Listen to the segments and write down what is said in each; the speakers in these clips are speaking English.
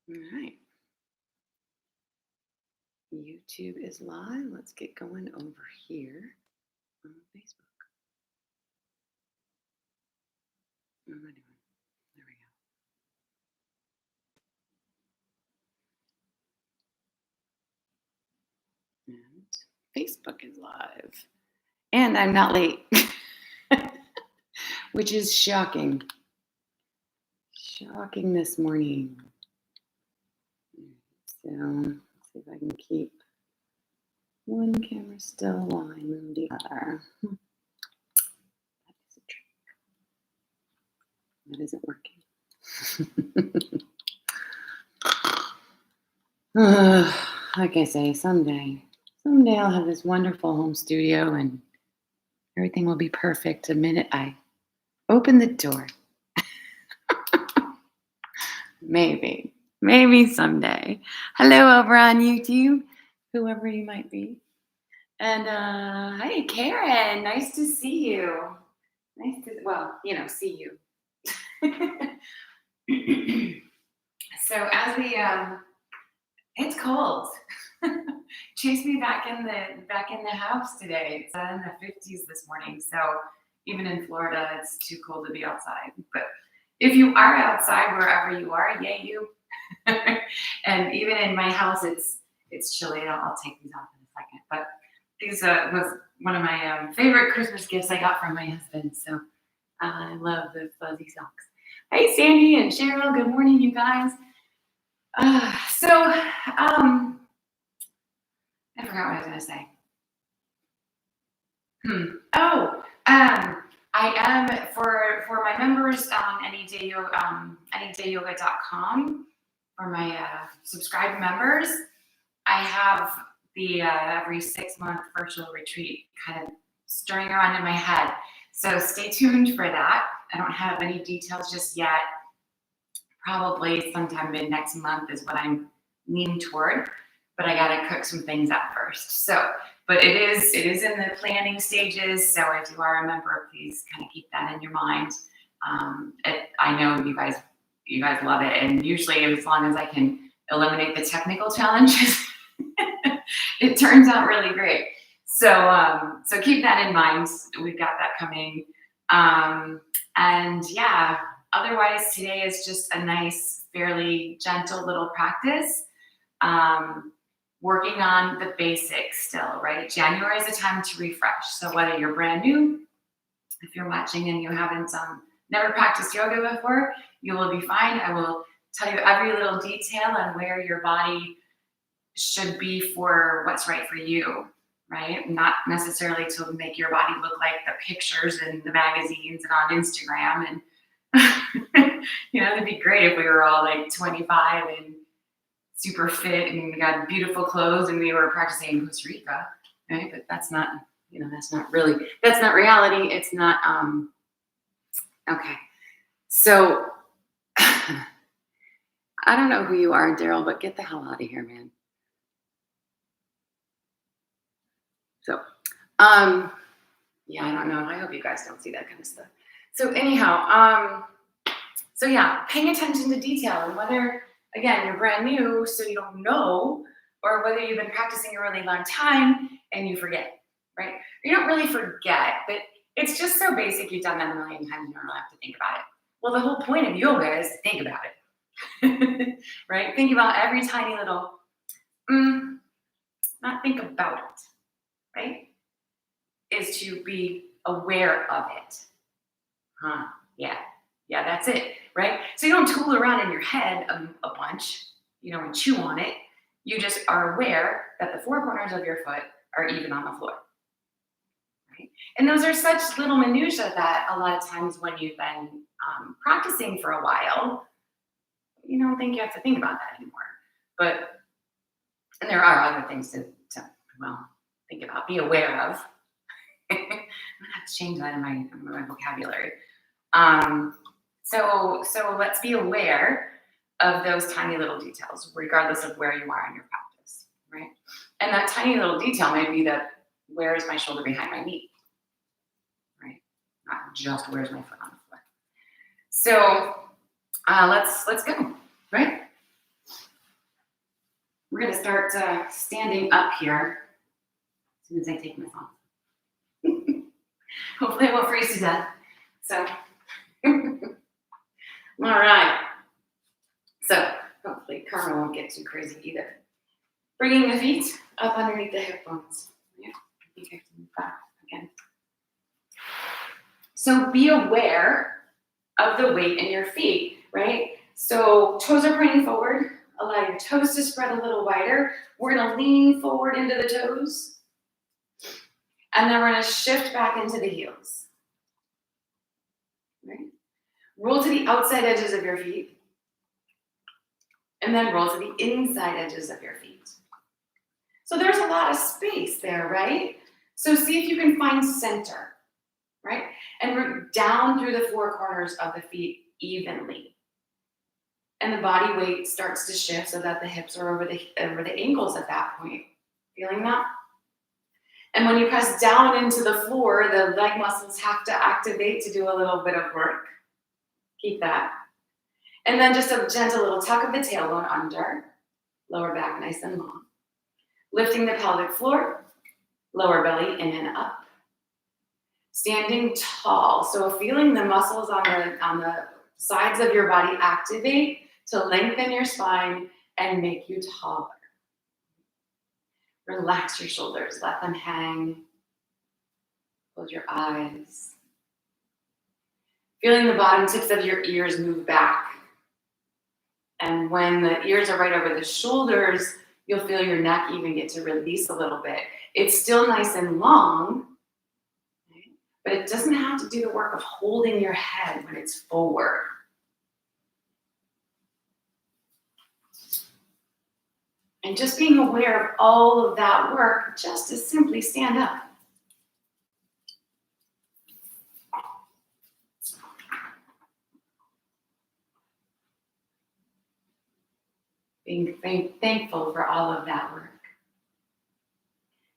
All right. YouTube is live. Let's get going over here on Facebook. What am I doing? There we go. And Facebook is live. And I'm not late, which is shocking. Shocking this morning. So let's see if I can keep one camera still while I move the other. That is a trick. That isn't working. Like I say, someday I'll have this wonderful home studio and everything will be perfect the minute I open the door. Maybe someday. Hello over on YouTube, whoever you might be. And hi, Karen. Nice to see you. See you. So as we, it's cold. Chased me back in the house today. It's in the 50s this morning. So even in Florida, it's too cold to be outside. But if you are outside, wherever you are, yay you. And even in my house, it's chilly. I'll take these off in a second. But these was one of my favorite Christmas gifts I got from my husband. So I love the fuzzy socks. Hey, Sandy and Cheryl. Good morning, you guys. I forgot what I was going to say. I am for my members on anydayyoga.com. For my subscribed members, I have the every 6-month virtual retreat kind of stirring around in my head. So stay tuned for that. I don't have any details just yet. Probably sometime mid next month is what I'm leaning toward, but I gotta cook some things up first. So, but it is in the planning stages. So if you are a member, please kind of keep that in your mind. I know you guys love it, and usually as long as I can eliminate the technical challenges, it turns out really great. So keep that in mind. We've got that coming, and yeah. Otherwise, today is just a nice, fairly gentle little practice. Working on the basics still, right? January is a time to refresh. So whether you're brand new, if you're watching and you haven't never practiced yoga before, you will be fine. I will tell you every little detail on where your body should be for what's right for you, right? Not necessarily to make your body look like the pictures in the magazines and on Instagram. And it'd be great if we were all like 25 and super fit and we got beautiful clothes and we were practicing in Costa Rica, right? But that's not reality. It's not, okay. So I don't know who you are, Daryl, but get the hell out of here, man. So, yeah, I don't know. I hope you guys don't see that kind of stuff. So anyhow, paying attention to detail, and whether, again, you're brand new, so you don't know, or whether you've been practicing a really long time and you forget, right? You don't really forget, but it's just so basic. You've done that a million times, you don't really have to think about it. Well, the whole point of yoga is to think about it, right? Think about every tiny little, not think about it, right? Is to be aware of it. Yeah, that's it, right? So you don't tool around in your head a bunch, and chew on it. You just are aware that the 4 corners of your foot are even on the floor, right? And those are such little minutiae that a lot of times when you've been practicing for a while, you don't think you have to think about that anymore. And there are other things to think about, be aware of. I'm gonna have to change that in my vocabulary. So let's be aware of those tiny little details, regardless of where you are in your practice, right? And that tiny little detail may be that where is my shoulder behind my knee, right? Not just where's my foot on the floor. So let's go, right? We're going to start standing up here as soon as I take this off. Hopefully I won't freeze to death. So, all right. So, hopefully Karma won't get too crazy either. Bringing the feet up underneath the hip bones. Yeah, I think I can move back again. So be aware of the weight in your feet, right? So toes are pointing forward. Allow your toes to spread a little wider. We're gonna lean forward into the toes. And then we're gonna shift back into the heels. Right? Roll to the outside edges of your feet. And then roll to the inside edges of your feet. So there's a lot of space there, right? So see if you can find center, right? And root down through the four corners of the feet evenly. And the body weight starts to shift so that the hips are over the ankles at that point. Feeling that? And when you press down into the floor, the leg muscles have to activate to do a little bit of work. Keep that. And then just a gentle little tuck of the tailbone under, lower back nice and long. Lifting the pelvic floor, lower belly in and up. Standing tall, so feeling the muscles on the sides of your body activate to lengthen your spine and make you taller. Relax your shoulders, let them hang. Close your eyes. Feeling the bottom tips of your ears move back. And when the ears are right over the shoulders, you'll feel your neck even get to release a little bit. It's still nice and long, right? But it doesn't have to do the work of holding your head when it's forward. And just being aware of all of that work, just to simply stand up. Being thankful for all of that work.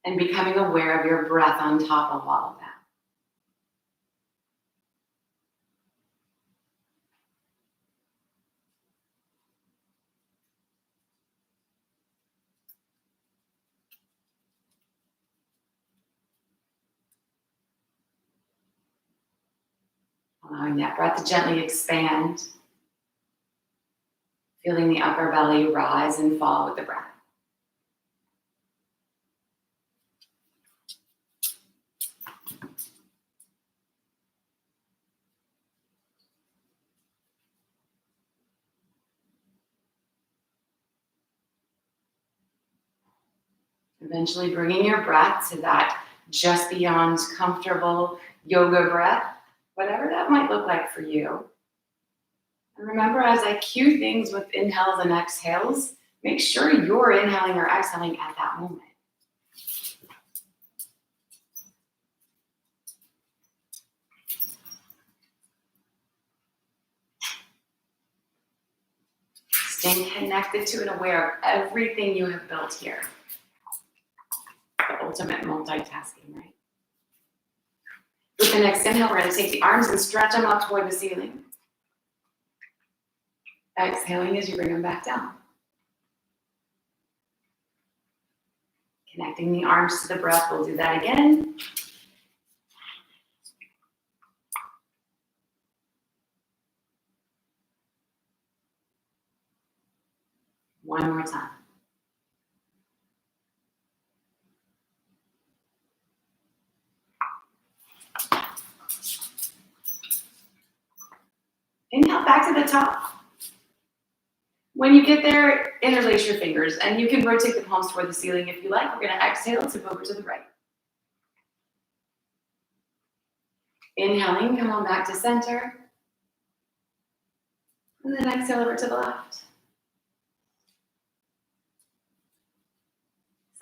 And becoming aware of your breath on top of all of that. Allowing that breath to gently expand. Feeling the upper belly rise and fall with the breath. Eventually bringing your breath to that just beyond comfortable yoga breath, whatever that might look like for you. And remember, as I cue things with inhales and exhales, make sure you're inhaling or exhaling at that moment. Staying connected to and aware of everything you have built here. The ultimate multitasking, right? With the next inhale, we're going to take the arms and stretch them up toward the ceiling. Exhaling as you bring them back down. Connecting the arms to the breath, we'll do that again. One more time. Inhale back to the top. When you get there, interlace your fingers, and you can rotate the palms toward the ceiling if you like. We're going to exhale to over to the right. Inhaling, come on back to center. And then exhale over to the left.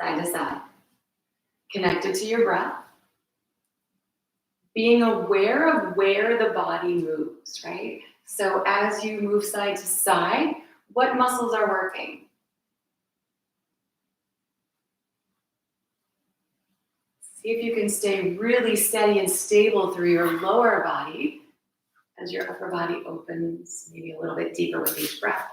Side to side. Connected to your breath. Being aware of where the body moves, right? So as you move side to side, what muscles are working? See if you can stay really steady and stable through your lower body as your upper body opens maybe a little bit deeper with each breath.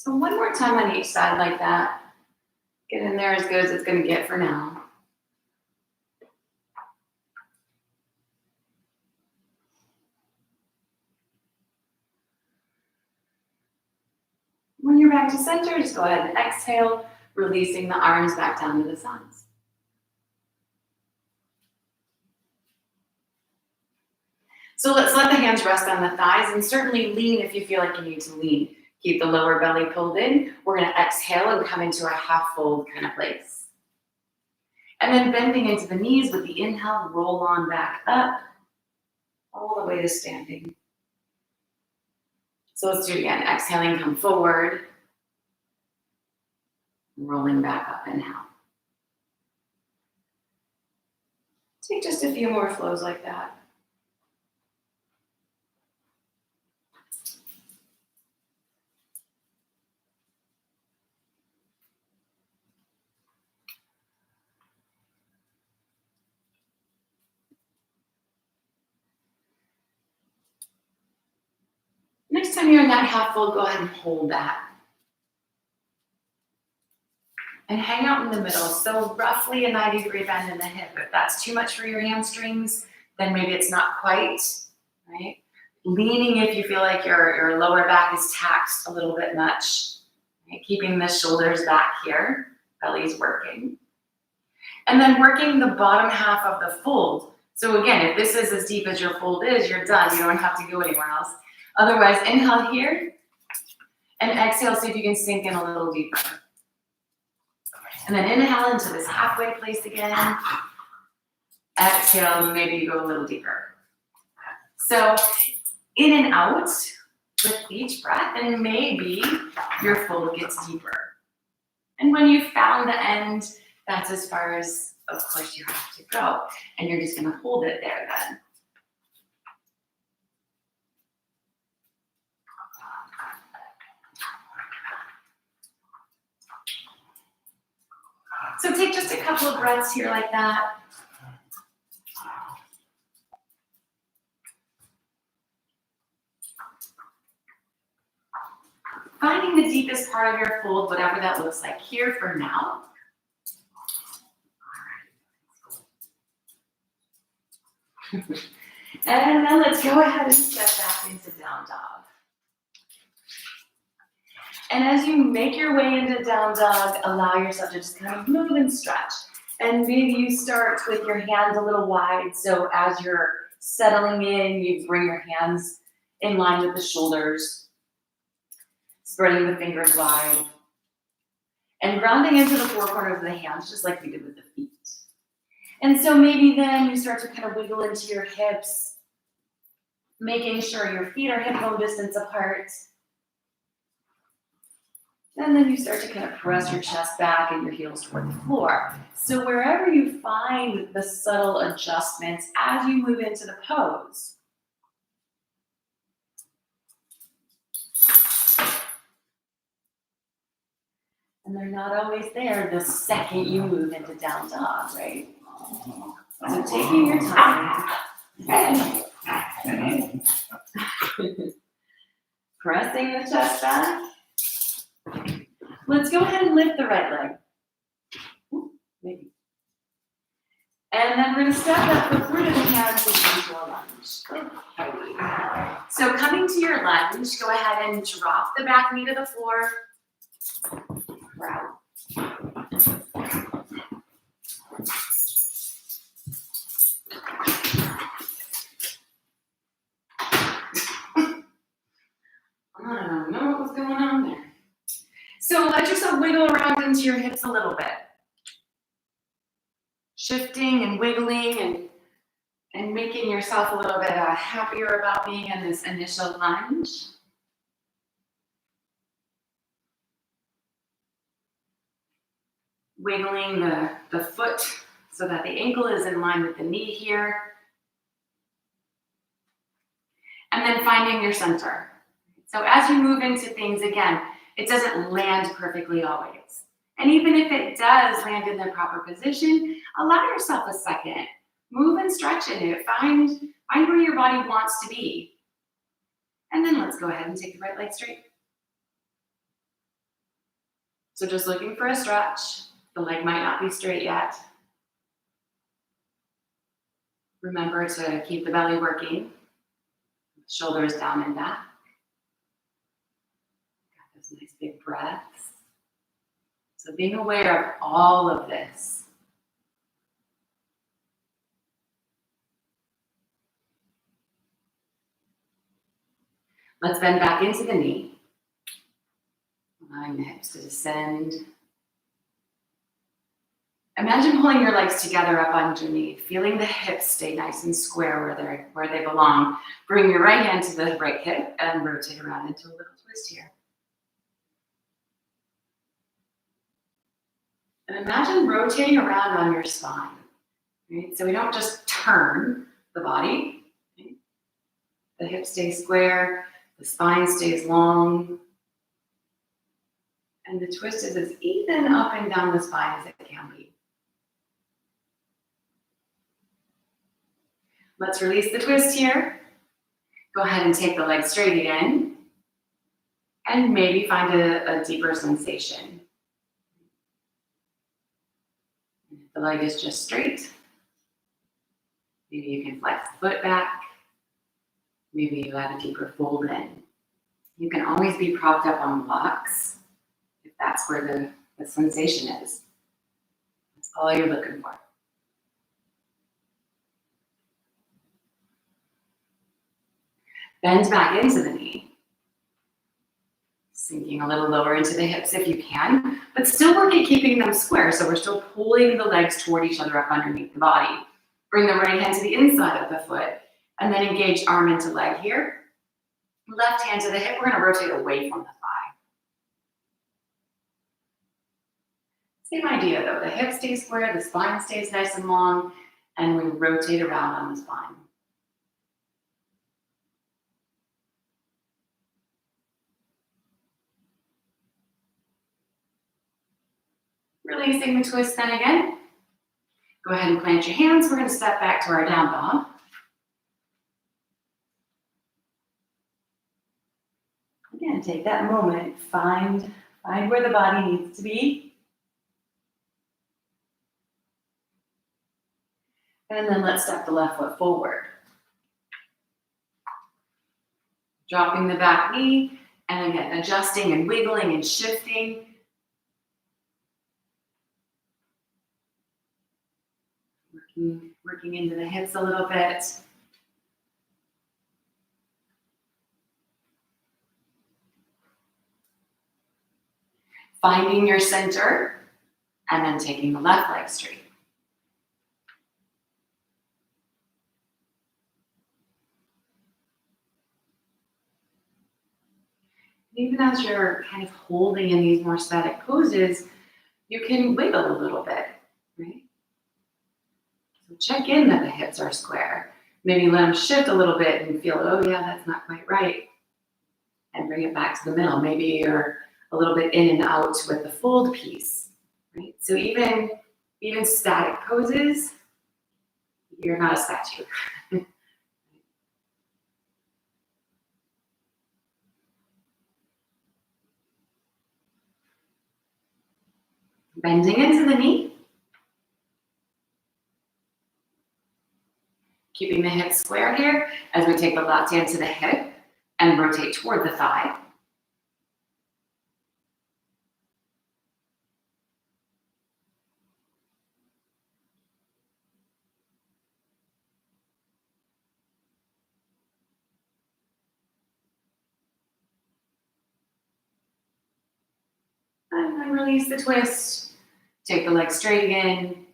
So one more time on each side like that. Get in there as good as it's going to get for now. When you're back to center, just go ahead and exhale, releasing the arms back down to the sides. So let's let the hands rest on the thighs and certainly lean if you feel like you need to lean. Keep the lower belly pulled in. We're going to exhale and come into a half fold kind of place. And then bending into the knees with the inhale, roll on back up, all the way to standing. So let's do it again. Exhaling, come forward. Rolling back up, inhale. Take just a few more flows like that. Next time you're in that half fold, go ahead and hold that. And hang out in the middle. So roughly a 90-degree bend in the hip. If that's too much for your hamstrings, then maybe it's not quite, right? Leaning if you feel like your lower back is taxed a little bit much. Right? Keeping the shoulders back here, belly's working. And then working the bottom half of the fold. So again, if this is as deep as your fold is, you're done. You don't have to go anywhere else. Otherwise, inhale here and exhale, see if you can sink in a little deeper. And then inhale into this halfway place again. Exhale, maybe you go a little deeper. So in and out with each breath, and maybe your fold gets deeper. And when you found the end, that's as far as, of course, you have to go. And you're just going to hold it there then. So take just a couple of breaths here like that. Finding the deepest part of your fold, whatever that looks like here for now. And then let's go ahead and step back into down dog. And as you make your way into down dog, allow yourself to just kind of move and stretch. And maybe you start with your hands a little wide. So as you're settling in, you bring your hands in line with the shoulders, spreading the fingers wide, and grounding into the four corners of the hands, just like we did with the feet. And so maybe then you start to kind of wiggle into your hips, making sure your feet are hip bone distance apart. And then you start to kind of press your chest back and your heels toward the floor. So wherever you find the subtle adjustments as you move into the pose. And they're not always there the second you move into down dog, right? So taking your time. Pressing the chest back. Let's go ahead and lift the right leg. Maybe. And then we're going to step up the fruit of the hands into a lunge. Okay. So coming to your lunge, go ahead and drop the back knee to the floor. Round. I don't know what was going on there. So let yourself wiggle around into your hips a little bit. Shifting and wiggling and making yourself a little bit happier about being in this initial lunge. Wiggling the foot so that the ankle is in line with the knee here. And then finding your center. So as you move into things, again, it doesn't land perfectly always. And even if it does land in the proper position, allow yourself a second. Move and stretch in it. Find where your body wants to be. And then let's go ahead and take the right leg straight. So just looking for a stretch. The leg might not be straight yet. Remember to keep the belly working. Shoulders down and back. Got those nice big breaths. So being aware of all of this. Let's bend back into the knee. Allowing the hips to descend. Imagine pulling your legs together up underneath, feeling the hips stay nice and square where they belong. Bring your right hand to the right hip and rotate around into a little twist here. And imagine rotating around on your spine. Right? So we don't just turn the body. Right? The hips stay square, the spine stays long, and the twist is as even up and down the spine as it can be. Let's release the twist here. Go ahead and take the leg straight again, and maybe find a deeper sensation. If the leg is just straight, maybe you can flex the foot back. Maybe you have a deeper fold in. You can always be propped up on blocks if that's where the sensation is. That's all you're looking for. Bend back into the knee. Sinking a little lower into the hips if you can, but still work at keeping them square. So we're still pulling the legs toward each other up underneath the body. Bring the right hand to the inside of the foot, and then engage arm into leg here. Left hand to the hip, we're gonna rotate away from the thigh. Same idea though, the hip stays square, the spine stays nice and long, and we rotate around on the spine. Releasing the twist then again. Go ahead and plant your hands. We're gonna step back to our down dog. Again, take that moment, find where the body needs to be. And then let's step the left foot forward. Dropping the back knee, and again, adjusting and wiggling and shifting. Working into the hips a little bit. Finding your center, and then taking the left leg straight. Even as you're kind of holding in these more static poses, you can wiggle a little bit, right? So check in that the hips are square. Maybe let them shift a little bit and feel, oh yeah, that's not quite right. And bring it back to the middle. Maybe you're a little bit in and out with the fold piece, right? So even static poses, you're not a statue. Bending into the knee. Keeping the hips square here as we take the left hand to the hip and rotate toward the thigh. And then release the twist. Take the leg straight again.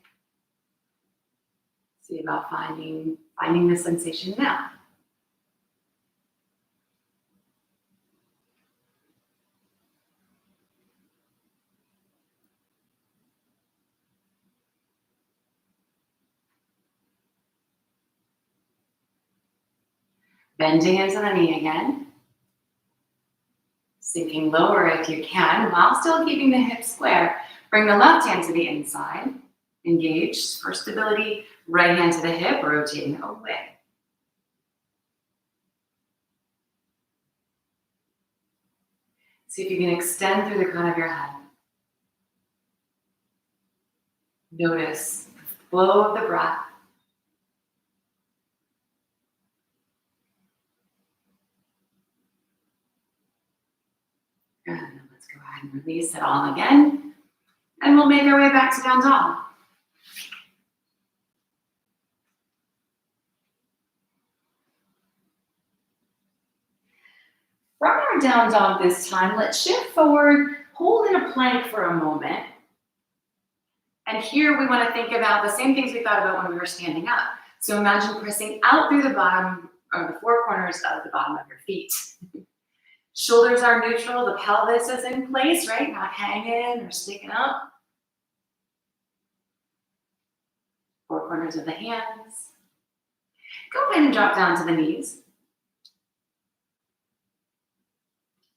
See about finding the sensation now. Bending into the knee again. Sinking lower if you can, while still keeping the hips square. Bring the left hand to the inside. Engage for stability. Right hand to the hip, rotating away. See if you can extend through the crown of your head. Notice the flow of the breath. And then let's go ahead and release it all again. And we'll make our way back to down dog. From our down dog this time, let's shift forward, hold in a plank for a moment. And here we want to think about the same things we thought about when we were standing up. So imagine pressing out through the bottom or the four corners of the bottom of your feet. Shoulders are neutral, the pelvis is in place, right? Not hanging or sticking up. Four corners of the hands. Go ahead and drop down to the knees.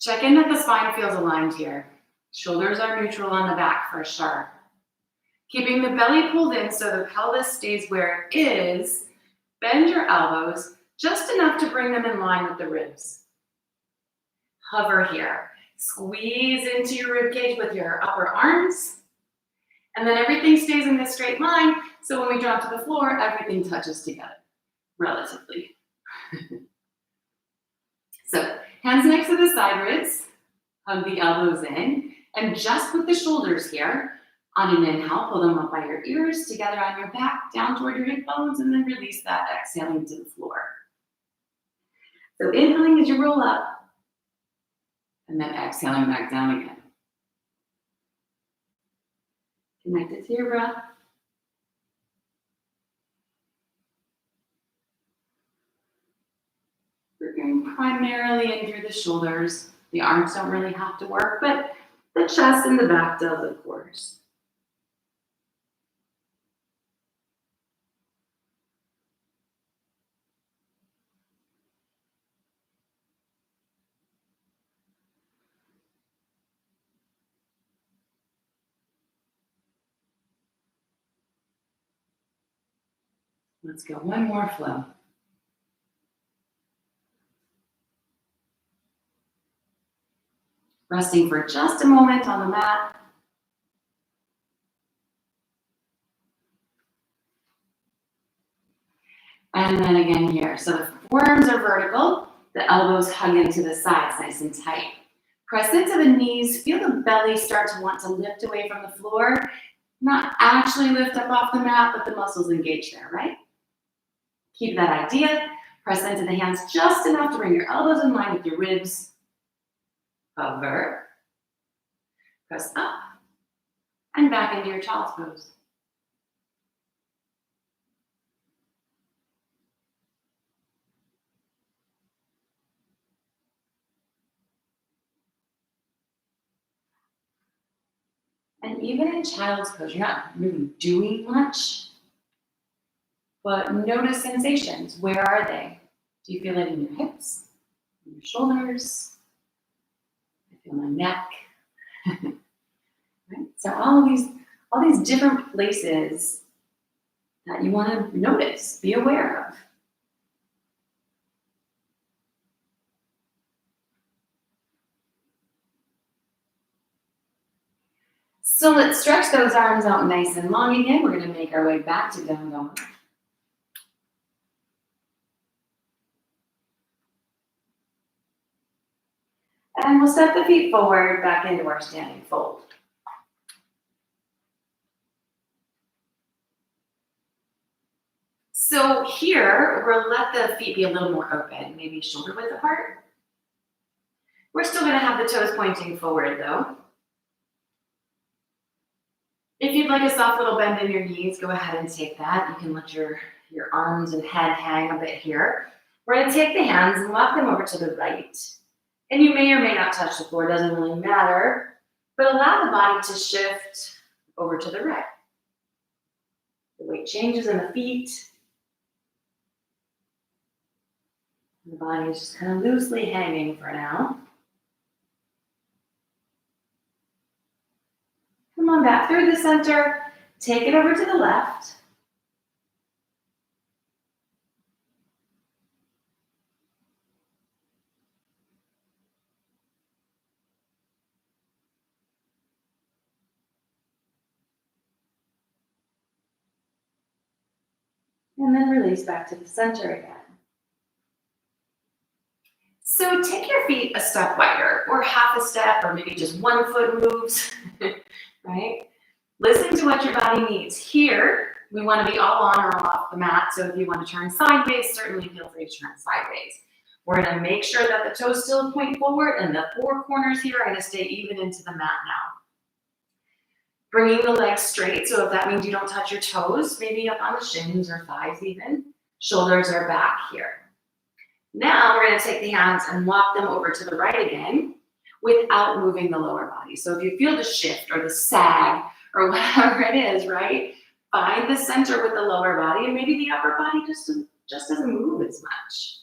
Check in that the spine feels aligned here. Shoulders are neutral on the back for sure. Keeping the belly pulled in so the pelvis stays where it is. Bend your elbows just enough to bring them in line with the ribs. Hover here. Squeeze into your rib cage with your upper arms. And then everything stays in this straight line, so when we drop to the floor, everything touches together, relatively. So, hands next to the side ribs, hug the elbows in, and just with the shoulders here, on an inhale, pull them up by your ears, together on your back, down toward your hip bones, and then release that, exhaling to the floor. So inhaling as you roll up, and then exhaling back down again. Connect it to your breath. We're going primarily in through the shoulders. The arms don't really have to work, but the chest and the back does, of course. Let's go one more flow. Resting for just a moment on the mat. And then again here. So the forearms are vertical, the elbows hug into the sides nice and tight. Press into the knees, feel the belly start to want to lift away from the floor. Not actually lift up off the mat, but the muscles engage there, right? Keep that idea. Press into the hands just enough to bring your elbows in line with your ribs. Hover. Press up and back into your child's pose. And even in child's pose, you're not really doing much, but notice sensations. Where are they? Do you feel it in your hips, in your shoulders? I feel my neck. Right? So all these different places that you want to notice, be aware of. So let's stretch those arms out nice and long again. We're going to make our way back to down dog. And we'll step the feet forward back into our standing fold. So here, we'll let the feet be a little more open, maybe shoulder width apart. We're still going to have the toes pointing forward though. If you'd like a soft little bend in your knees, go ahead and take that. You can let your arms and head hang a bit here. We're going to take the hands and walk them over to the right. And you may or may not touch the floor, doesn't really matter, but allow the body to shift over to the right. The weight changes in the feet. The body is just kind of loosely hanging for now. Come on back through the center. Take it over to the left. And then release back to the center again. So take your feet a step wider, or half a step, or maybe just 1 foot moves, right? Listen to what your body needs. Here, we want to be all on or all off the mat, so if you want to turn sideways, certainly feel free to turn sideways. We're going to make sure that the toes still point forward, and the 4 corners here are going to stay even into the mat now. Bringing the legs straight, so if that means you don't touch your toes, maybe up on the shins or thighs even. Shoulders are back here. Now we're going to take the hands and walk them over to the right again without moving the lower body. So if you feel the shift or the sag or whatever it is, right? Find the center with the lower body, and maybe the upper body just doesn't move as much.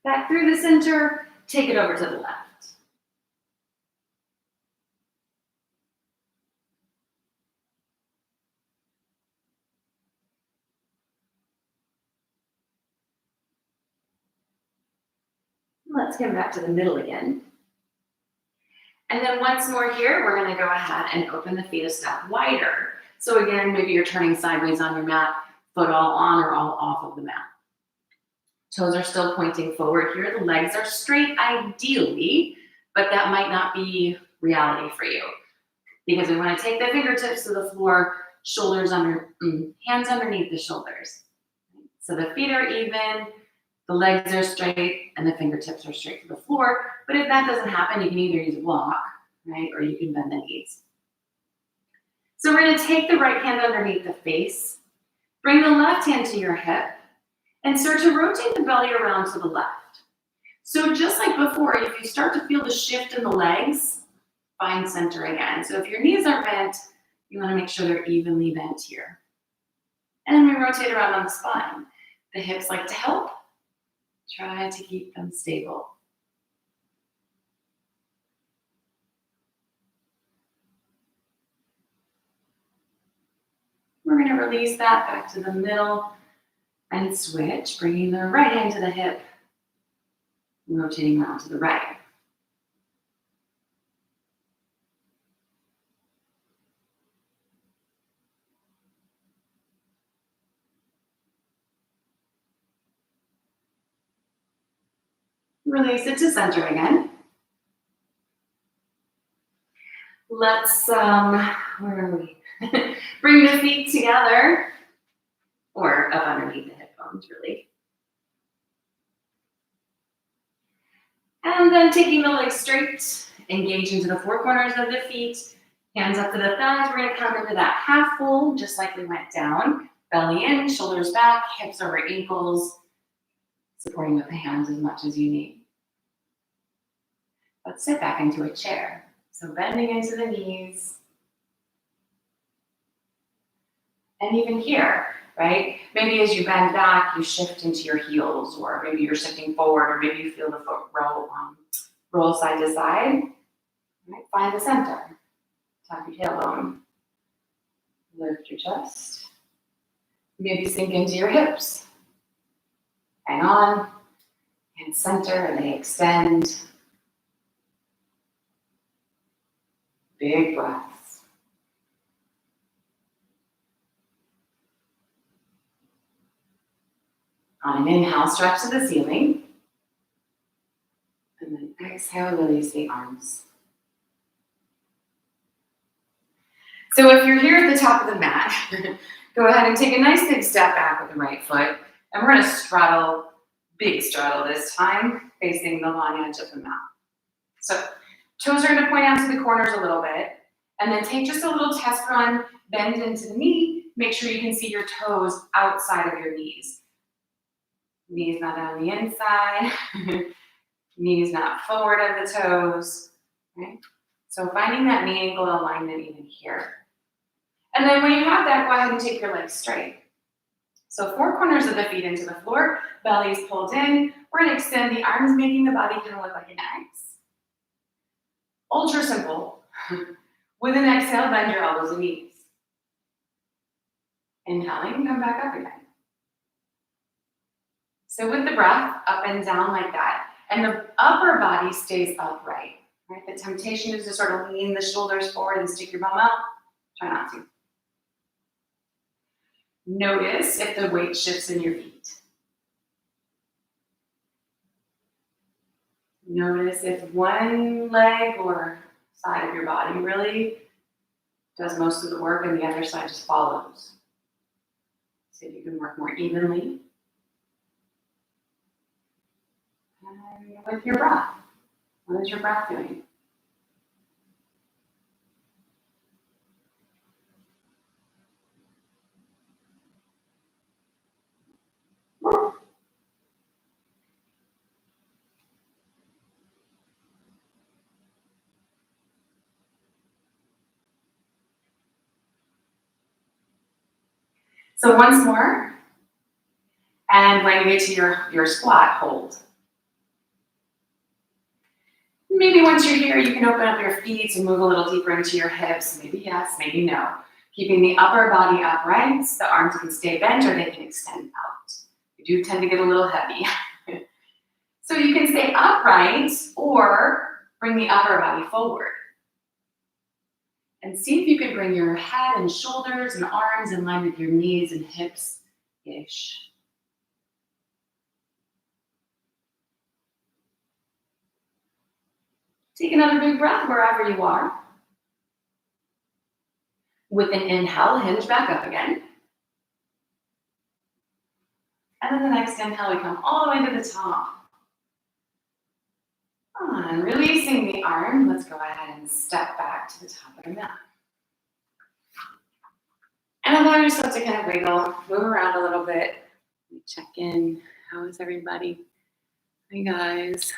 Back through the center, take it over to the left. Let's come back to the middle again. And then once more here, we're going to go ahead and open the feet a step wider. So again, maybe you're turning sideways on your mat, foot all on or all off of the mat. Toes are still pointing forward here. The legs are straight ideally, but that might not be reality for you. Because we want to take the fingertips to the floor, hands underneath the shoulders. So the feet are even, the legs are straight, and the fingertips are straight to the floor. But if that doesn't happen, you can either use a block, right? Or you can bend the knees. So we're going to take the right hand underneath the face, bring the left hand to your hip, and start to rotate the belly around to the left. So just like before, if you start to feel the shift in the legs, find center again. So if your knees are bent, you want to make sure they're evenly bent here. And we rotate around on the spine. The hips like to help. Try to keep them stable. We're going to release that back to the middle and switch, bringing the right hand to the hip, rotating around to the right. Release it to center again. Let's, where are we? Bring the feet together, or up underneath the hip bones, really. And then taking the legs straight, engage into the 4 corners of the feet, hands up to the thighs. We're going to come into that half fold, just like we went down. Belly in, shoulders back, hips over ankles, supporting with the hands as much as you need. Let's sit back into a chair. So bending into the knees. And even here, right? Maybe as you bend back, you shift into your heels, or maybe you're shifting forward, or maybe you feel the foot roll side to side. Right? Find the center. Tap your tailbone. Lift your chest. Maybe sink into your hips. Hang on. And center, and they extend. Big breaths. On an inhale, stretch to the ceiling. And then exhale, release the arms. So if you're here at the top of the mat, go ahead and take a nice big step back with the right foot. And we're going to straddle, big straddle this time, facing the long edge of the mat. So toes are going to point out to the corners a little bit. And then take just a little test run, bend into the knee. Make sure you can see your toes outside of your knees. Knees not on the inside. Knees not forward of the toes. Right? So finding that knee ankle alignment even here. And then when you have that, go ahead and take your legs straight. So 4 corners of the feet into the floor, belly's pulled in. We're going to extend the arms, making the body kind of look like an X. Ultra simple. With an exhale, bend your elbows and knees. Inhaling, come back up again. So with the breath, up and down like that. And the upper body stays upright. Right? The temptation is to sort of lean the shoulders forward and stick your bum out. Try not to. Notice if the weight shifts in your feet. Notice if one leg or side of your body really does most of the work and the other side just follows. See if you can work more evenly. And with your breath, what is your breath doing? So once more, and when you get to your squat, hold. Maybe once you're here, you can open up your feet and move a little deeper into your hips. Maybe yes, maybe no. Keeping the upper body upright, the arms can stay bent or they can extend out. You do tend to get a little heavy. So you can stay upright or bring the upper body forward. And see if you can bring your head and shoulders and arms in line with your knees and hips-ish. Take another big breath wherever you are. With an inhale, hinge back up again. And then the next inhale, we come all the way to the top. And releasing the arm, let's go ahead and step back to the top of the mat. And allow yourself to kind of wiggle, move around a little bit. Check in. How is everybody? Hey guys.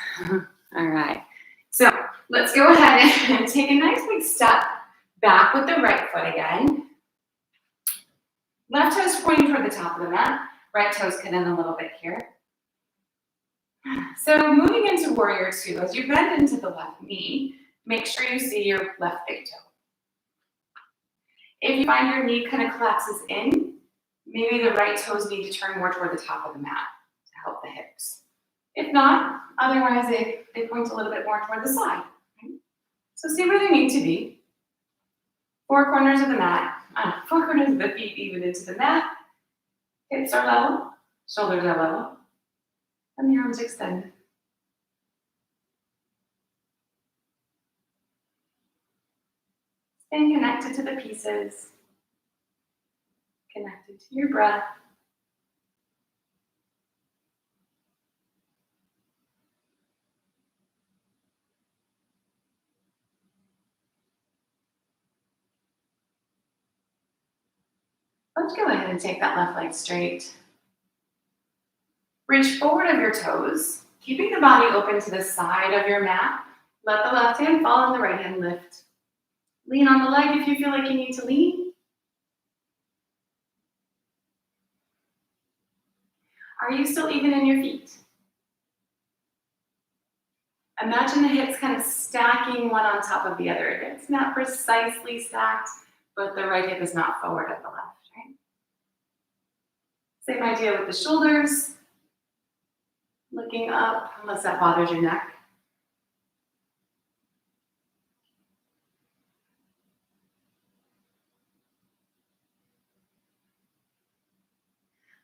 All right. So let's go ahead and take a nice big step back with the right foot again. Left toes pointing toward the top of the mat. Right toes cut in a little bit here. So moving into warrior two, as you bend into the left knee, make sure you see your left big toe. If you find your knee kind of collapses in, maybe the right toes need to turn more toward the top of the mat to help the hips. If not, otherwise they point a little bit more toward the side. Okay? So see where they need to be. Four corners of the mat, 4 corners of the feet even into the mat. Hips are level, shoulders are level, and the arms extended. Staying connected to the pieces, connected to your breath. Let's go ahead and take that left leg straight. Reach forward of your toes, keeping the body open to the side of your mat. Let the left hand fall and the right hand lift. Lean on the leg if you feel like you need to lean. Are you still even in your feet? Imagine the hips kind of stacking one on top of the other. It's not precisely stacked, but the right hip is not forward at the left, right? Same idea with the shoulders. Looking up, unless that bothers your neck.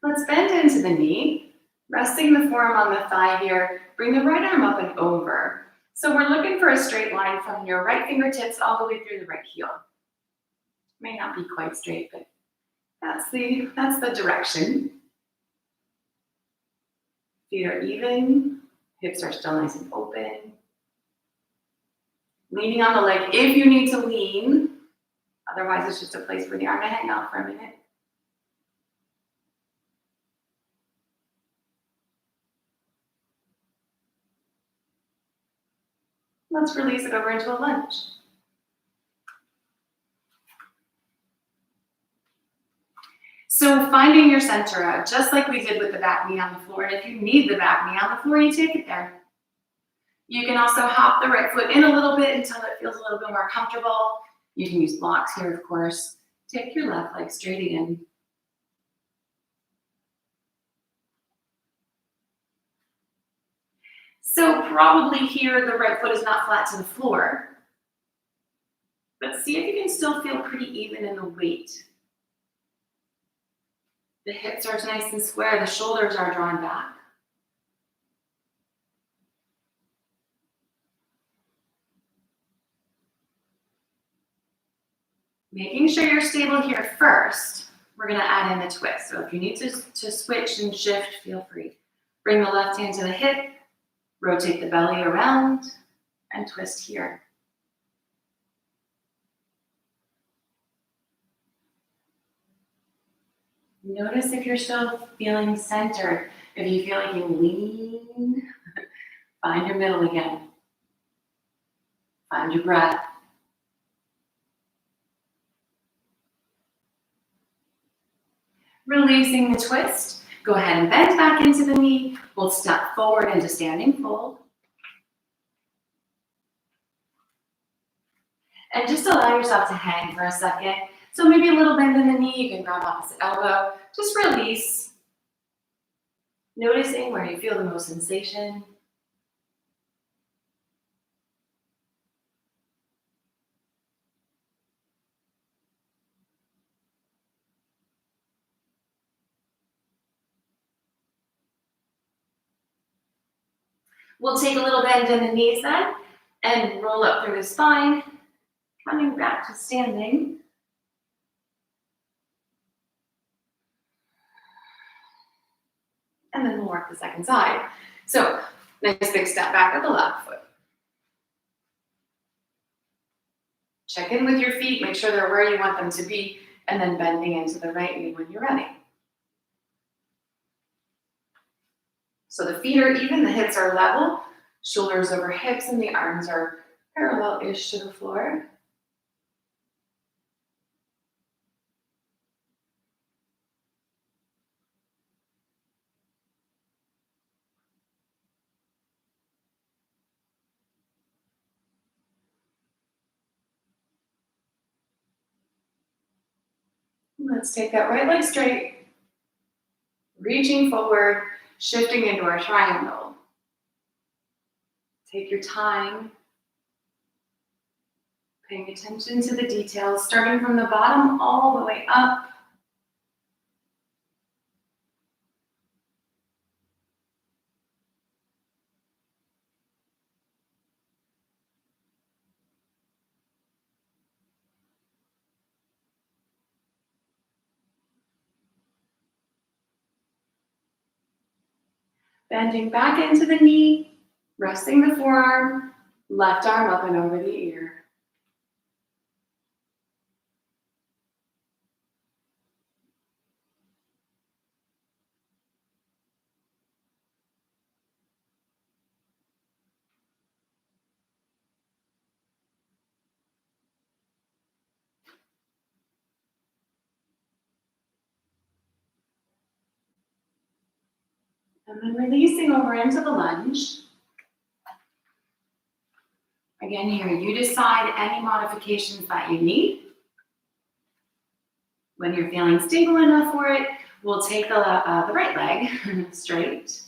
Let's bend into the knee, resting the forearm on the thigh here. Bring the right arm up and over. So we're looking for a straight line from your right fingertips all the way through the right heel. May not be quite straight, but that's the direction. Feet are even, hips are still nice and open. Leaning on the leg if you need to lean. Otherwise, it's just a place for the arm to hang out for a minute. Let's release it over into a lunge. So finding your center out, just like we did with the back knee on the floor. And if you need the back knee on the floor, you take it there. You can also hop the right foot in a little bit until it feels a little bit more comfortable. You can use blocks here, of course. Take your left leg straight in. So probably here the right foot is not flat to the floor, but see if you can still feel pretty even in the weight. The hips are nice and square, the shoulders are drawn back. Making sure you're stable here first, we're gonna add in the twist. So if you need to switch and shift, feel free. Bring the left hand to the hip, rotate the belly around, and twist here. Notice if you're still feeling centered. If you feel like you lean, find your middle again. Find your breath. Releasing the twist, go ahead and bend back into the knee. We'll step forward into standing fold. And just allow yourself to hang for a second. So maybe a little bend in the knee, you can grab opposite elbow. Just release. Noticing where you feel the most sensation. We'll take a little bend in the knees then, and roll up through the spine, coming back to standing. And then we'll work the second side. So, nice big step back with the left foot. Check in with your feet, make sure they're where you want them to be, and then bending into the right knee when you're ready. So the feet are even, the hips are level, shoulders over hips, and the arms are parallel-ish to the floor. Let's take that right leg straight, reaching forward, shifting into our triangle. Take your time, paying attention to the details, starting from the bottom all the way up. Bending back into the knee, resting the forearm, left arm up and over the ear. And then releasing over into the lunge. Again, here, you decide any modifications that you need. When you're feeling stable enough for it, we'll take the right leg straight.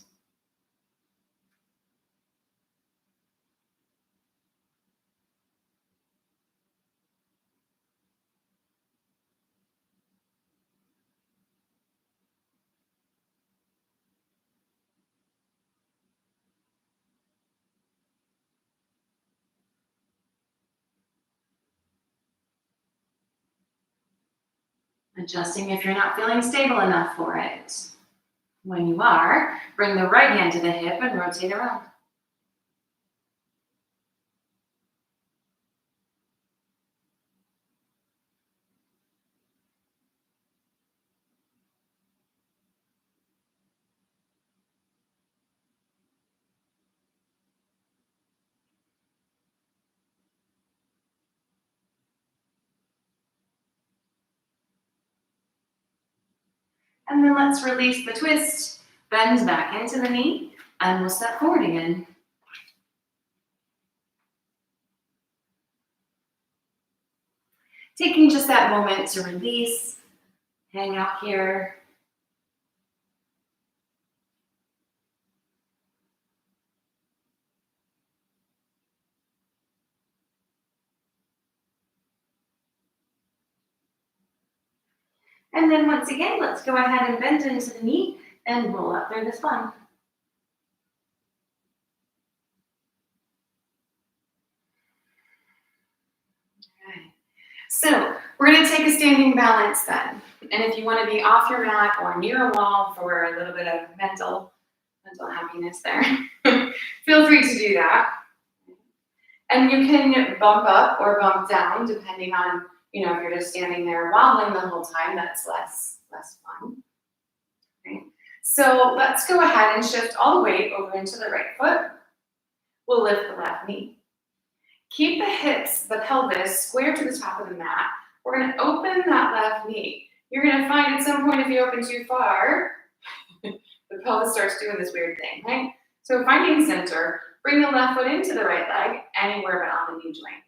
Adjusting if you're not feeling stable enough for it. When you are, bring the right hand to the hip and rotate around. And then let's release the twist, bend back into the knee, and we'll step forward again. Taking just that moment to release, hang out here. And then once again, let's go ahead and bend into the knee and roll up through the spine. So we're going to take a standing balance then. And if you want to be off your mat or near a wall for a little bit of mental happiness there, feel free to do that. And you can bump up or bump down depending on, if you're just standing there wobbling the whole time, that's less fun. Okay. So let's go ahead and shift all the weight over into the right foot. We'll lift the left knee. Keep the hips, the pelvis, square to the top of the mat. We're going to open that left knee. You're going to find at some point if you open too far, the pelvis starts doing this weird thing, right? So finding center, bring the left foot into the right leg, anywhere but on the knee joint.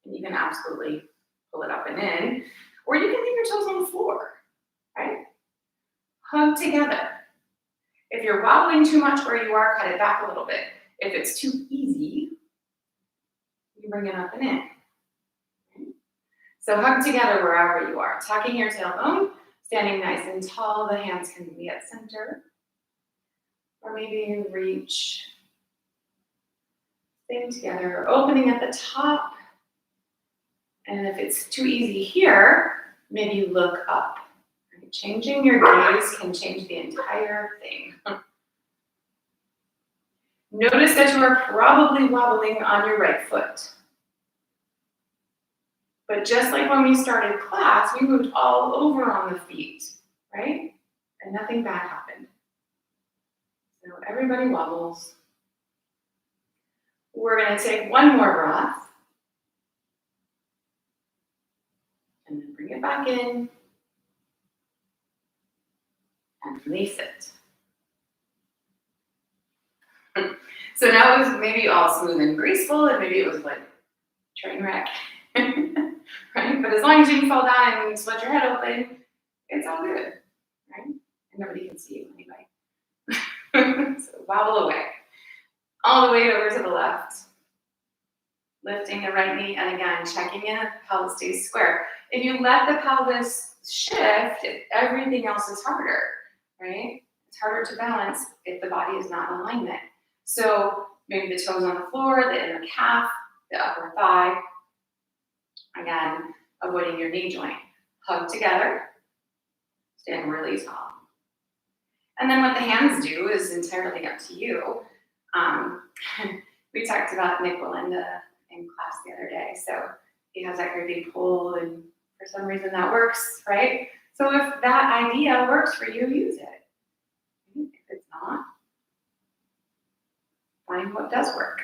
And you can absolutely pull it up and in, or you can leave your toes on the floor, right? Hug together. If you're wobbling too much where you are, cut it back a little bit. If it's too easy, you bring it up and in. So hug together wherever you are. Tucking your tailbone, standing nice and tall. The hands can be at center. Or maybe you reach, staying together, opening at the top. And if it's too easy here, maybe you look up. Right? Changing your gaze can change the entire thing. Notice that you are probably wobbling on your right foot. But just like when we started class, we moved all over on the feet, right? And nothing bad happened. So everybody wobbles. We're going to take one more breath. And then bring it back in. And release it. So now it was maybe all smooth and graceful, and maybe it was like train wreck. Right? But as long as you can fall down and split your head open, it's all good, right? And nobody can see you anyway. So wobble away. All the way over to the left. Lifting the right knee, and again, checking in if the pelvis stays square. If you let the pelvis shift, everything else is harder, right? It's harder to balance if the body is not in alignment. So maybe the toes on the floor, the inner calf, the upper thigh. Again, avoiding your knee joint. Hug together. Stand really tall. And then what the hands do is entirely up to you. We talked about Nick Belinda in class the other day. So he has that great big pole, and for some reason that works, right? So if that idea works for you, use it. If it's not, find what does work.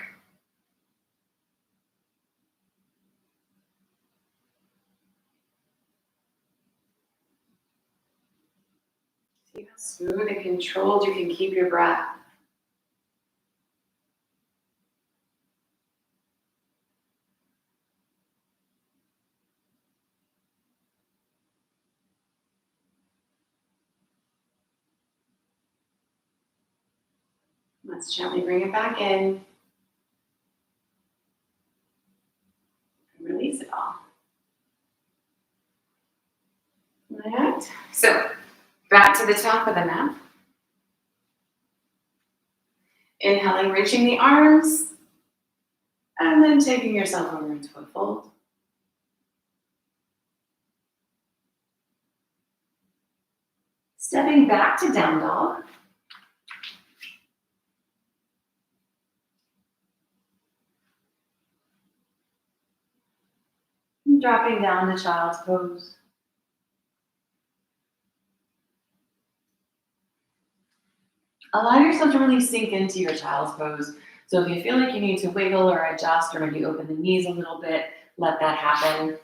See how smooth and controlled you can keep your breath. Let's gently bring it back in. And release it all. All right. So back to the top of the mat. Inhaling, reaching the arms. And then taking yourself over into a fold. Stepping back to down dog. And dropping down to child's pose. Allow yourself to really sink into your child's pose. So if you feel like you need to wiggle or adjust or maybe open the knees a little bit, let that happen.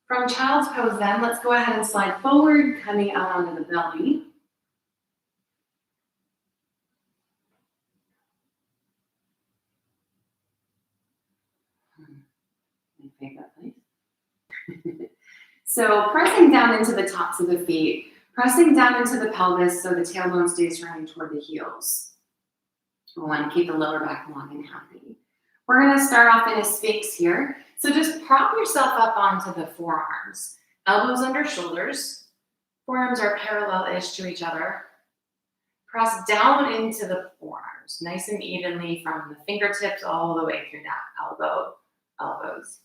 From child's pose then, let's go ahead and slide forward, coming out onto the belly. favorite place. So pressing down into the tops of the feet, pressing down into the pelvis so the tailbone stays running toward the heels. We want to keep the lower back long and happy. We're going to start off in a Sphinx here. So just prop yourself up onto the forearms. Elbows under shoulders. Forearms are parallel-ish to each other. Press down into the forearms, nice and evenly from the fingertips all the way through that elbows.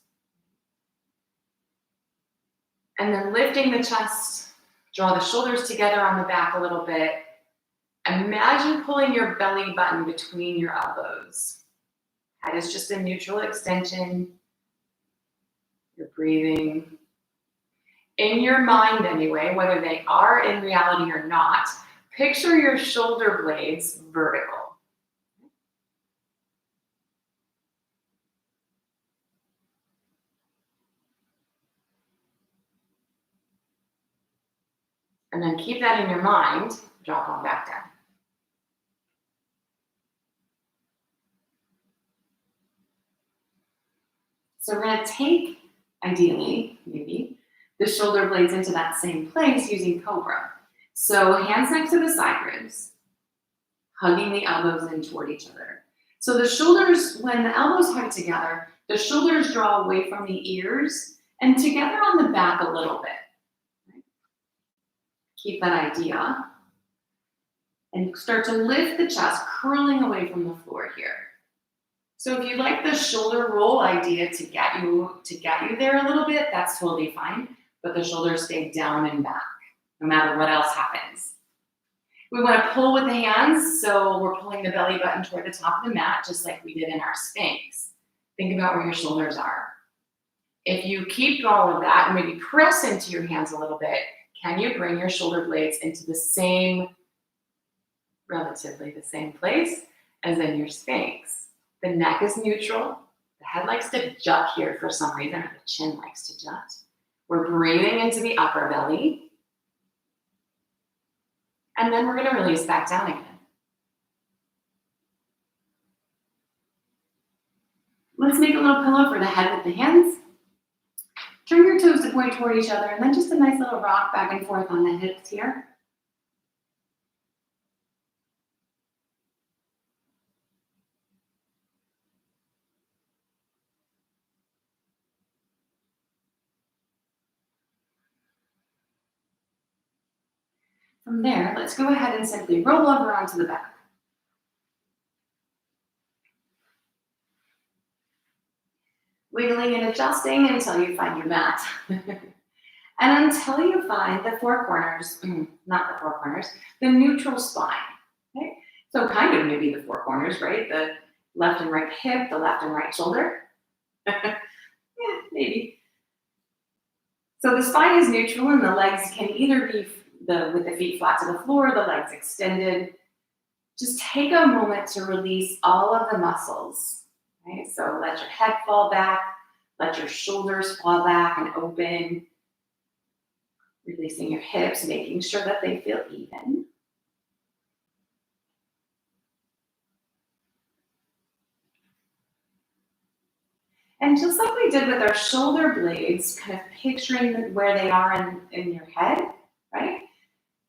And then lifting the chest, draw the shoulders together on the back a little bit. Imagine pulling your belly button between your elbows. Head is just a neutral extension. You're breathing. In your mind anyway, whether they are in reality or not, picture your shoulder blades vertical. And then keep that in your mind, drop on back down. So we're going to take, ideally, maybe, the shoulder blades into that same place using Cobra. So hands next to the side ribs, hugging the elbows in toward each other. So the shoulders, when the elbows hug together, the shoulders draw away from the ears and together on the back a little bit. Keep that idea. And start to lift the chest, curling away from the floor here. So if you like the shoulder roll idea to get you there a little bit, that's totally fine. But the shoulders stay down and back, no matter what else happens. We want to pull with the hands, so we're pulling the belly button toward the top of the mat, just like we did in our Sphinx. Think about where your shoulders are. If you keep all of that and maybe press into your hands a little bit, can you bring your shoulder blades into the same, relatively the same place as in your Sphinx? The neck is neutral. The head likes to jut here for some reason, or the chin likes to jut. We're breathing into the upper belly. And then we're going to release back down again. Let's make a little pillow for the head with the hands. Turn your toes to point toward each other, and then just a nice little rock back and forth on the hips here. From there, let's go ahead and simply roll over onto the back. Wiggling and adjusting until you find your mat. And until you find the four corners, not the four corners, the neutral spine. Okay? So kind of maybe the four corners, right? The left and right hip, the left and right shoulder. Yeah, maybe. So the spine is neutral and the legs can either be with the feet flat to the floor, the legs extended. Just take a moment to release all of the muscles. Right? So let your head fall back, let your shoulders fall back and open. Releasing your hips, making sure that they feel even. And just like we did with our shoulder blades, kind of picturing where they are in your head, right?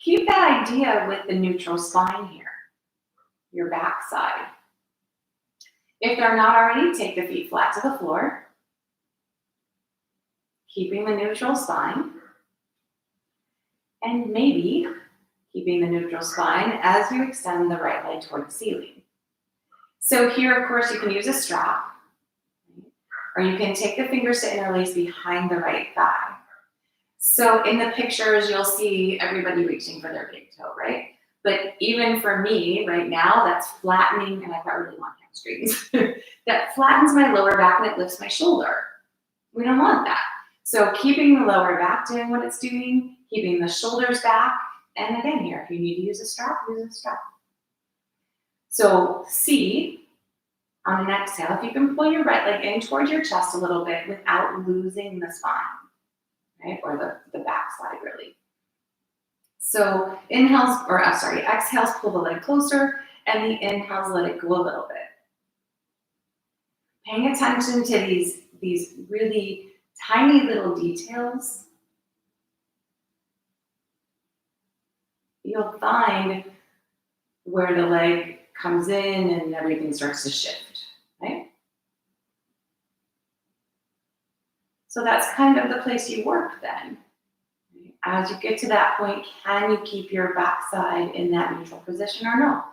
Keep that idea with the neutral spine here, your back side. If they're not already, take the feet flat to the floor, keeping the neutral spine, and maybe keeping the neutral spine as you extend the right leg toward the ceiling. So here, of course, you can use a strap, or you can take the fingers to interlace behind the right thigh. So in the pictures, you'll see everybody reaching for their big toe, right? But even for me right now, that's flattening, and I've got really long hamstrings. That flattens my lower back and it lifts my shoulder. We don't want that. So keeping the lower back doing what it's doing, keeping the shoulders back, and again here, if you need to use a strap, use a strap. So C, on an exhale, if you can pull your right leg in towards your chest a little bit without losing the spine, right? Or the back side, really. So exhales, pull the leg closer, and the inhales, let it go a little bit. Paying attention to these really tiny little details, you'll find where the leg comes in and everything starts to shift, right? So that's kind of the place you work then. As you get to that point, can you keep your backside in that neutral position or no?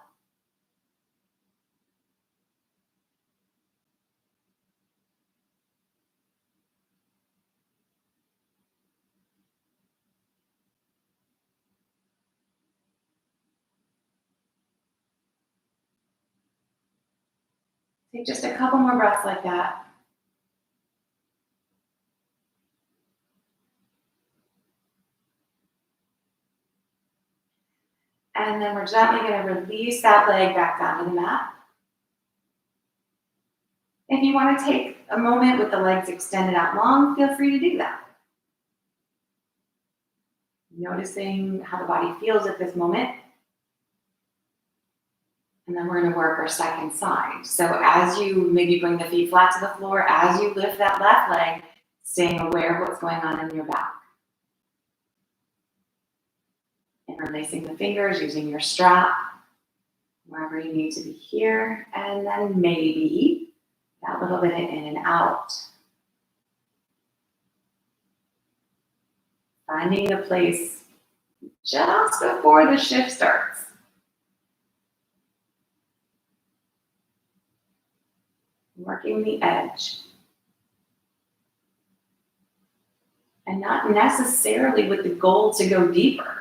Take just a couple more breaths like that. And then we're gently going to release that leg back down to the mat. If you want to take a moment with the legs extended out long, feel free to do that. Noticing how the body feels at this moment. And then we're going to work our second side. So as you maybe bring the feet flat to the floor, as you lift that left leg, staying aware of what's going on in your back. Interlacing the fingers, using your strap, wherever you need to be here. And then maybe that little bit in and out. Finding the place just before the shift starts. Working the edge. And not necessarily with the goal to go deeper.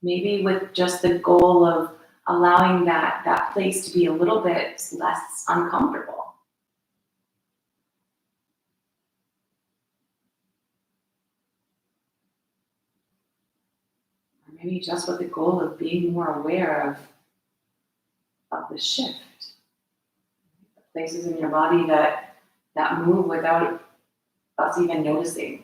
Maybe with just the goal of allowing that place to be a little bit less uncomfortable. Or maybe just with the goal of being more aware of the shift. The places in your body that move without us even noticing.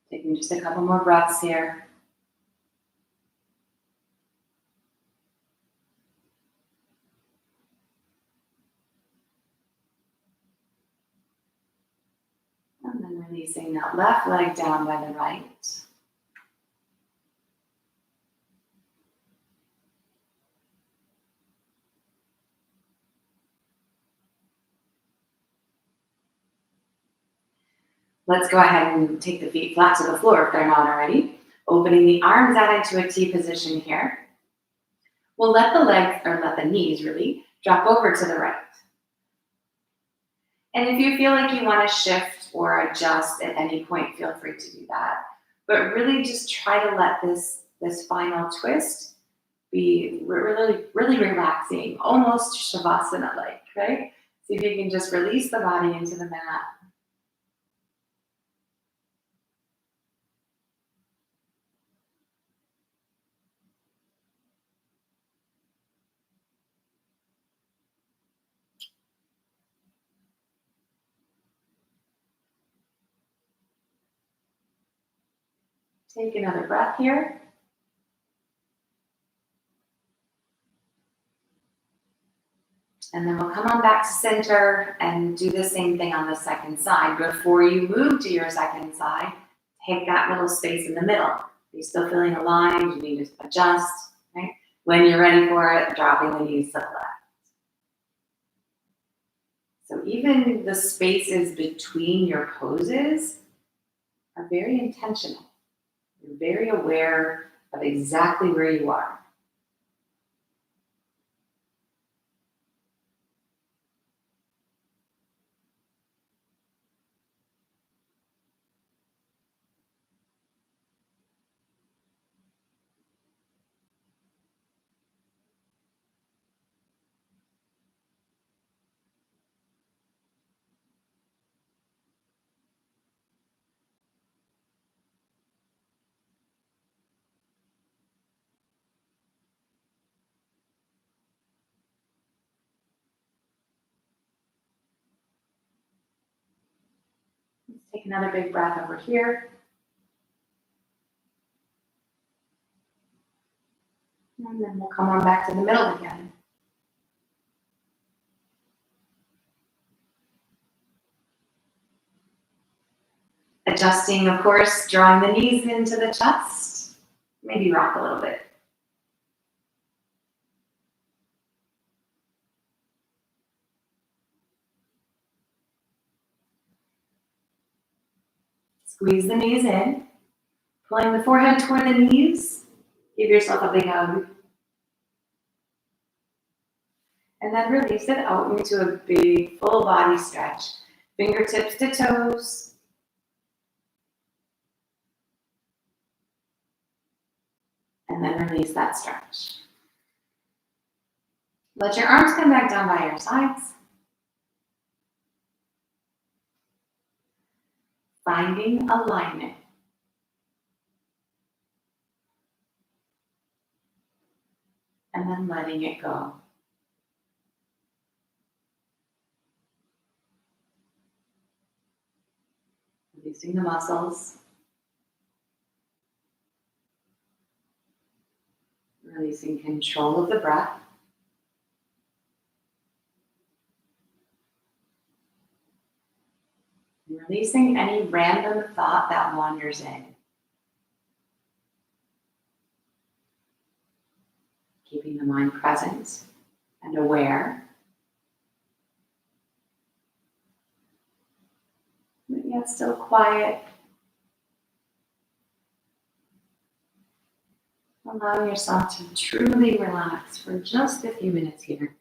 Taking just a couple more breaths here. And then releasing that left leg down by the right. Let's go ahead and take the feet flat to the floor if they're not already. Opening the arms out into a T position here. We'll let the knees really drop over to the right. And if you feel like you want to shift or adjust at any point, feel free to do that. But really just try to let this final twist be really, really relaxing, almost Shavasana-like, right? See if you can just release the body into the mat. Take another breath here. And then we'll come on back to center and do the same thing on the second side. Before you move to your second side, take that little space in the middle. Are you still feeling aligned? You need to adjust, right? When you're ready for it, dropping the knees to the left. So even the spaces between your poses are very intentional. You're very aware of exactly where you are. Take another big breath over here. And then we'll come on back to the middle again. Adjusting, of course, drawing the knees into the chest. Maybe rock a little bit. Squeeze the knees in, pulling the forehead toward the knees. Give yourself a big hug. And then release it out into a big full body stretch. Fingertips to toes. And then release that stretch. Let your arms come back down by your sides. Finding alignment. And then letting it go. Releasing the muscles. Releasing control of the breath. And releasing any random thought that wanders in. Keeping the mind present and aware. But yet still quiet. Allowing yourself to truly relax for just a few minutes here.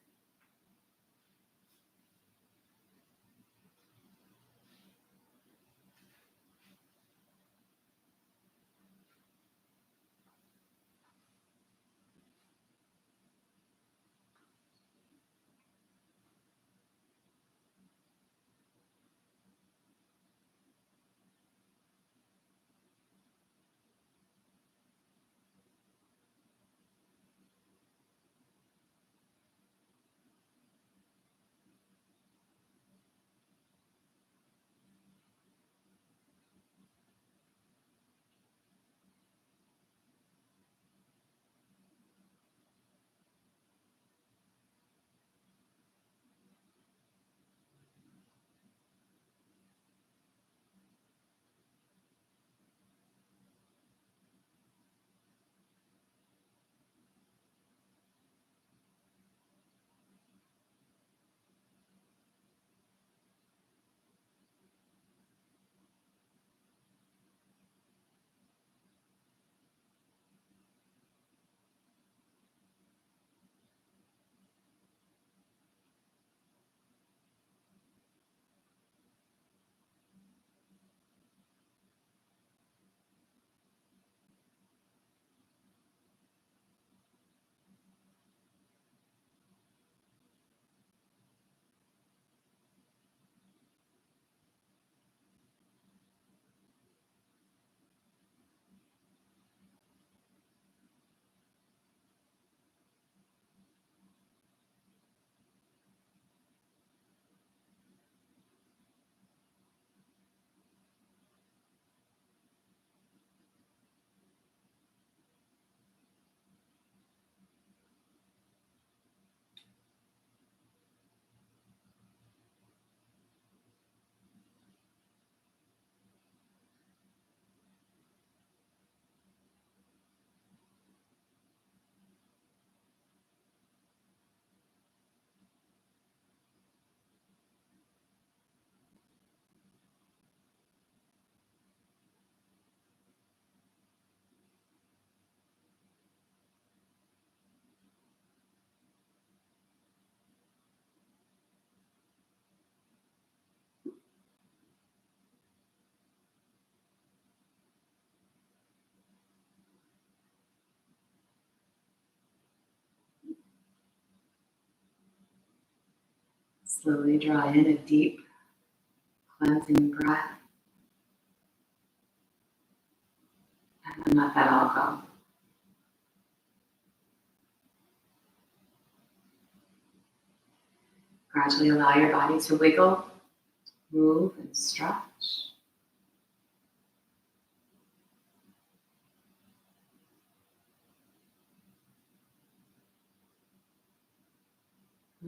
Slowly draw in a deep, cleansing breath. And then let that all go. Gradually allow your body to wiggle, move, and stretch.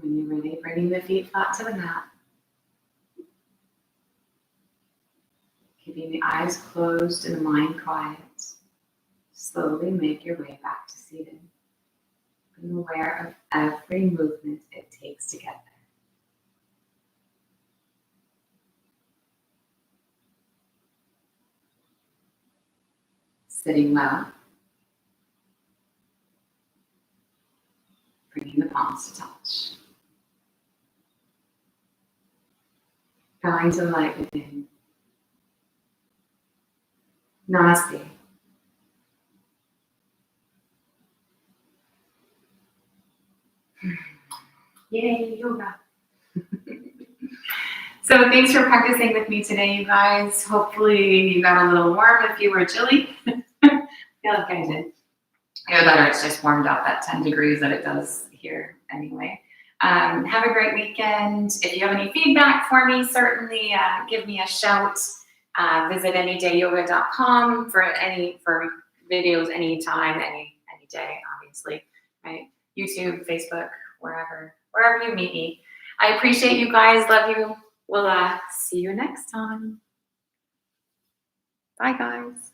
When you're ready, bringing the feet flat to the mat. Keeping the eyes closed and the mind quiet. Slowly make your way back to seated. Being aware of every movement it takes to get there. Sitting well. Bringing the palms to touch. Going to the light within. Namaste. Yay, yoga. So thanks for practicing with me today, you guys. Hopefully you got a little warm if you were chilly. I feel like I did. Either that or it's just warmed up at 10 degrees that it does here anyway. Have a great weekend. If you have any feedback for me, certainly give me a shout. Visit anydayyoga.com for videos anytime, any day, obviously. Right? YouTube, Facebook, wherever you meet me. I appreciate you guys. Love you. We'll see you next time. Bye, guys.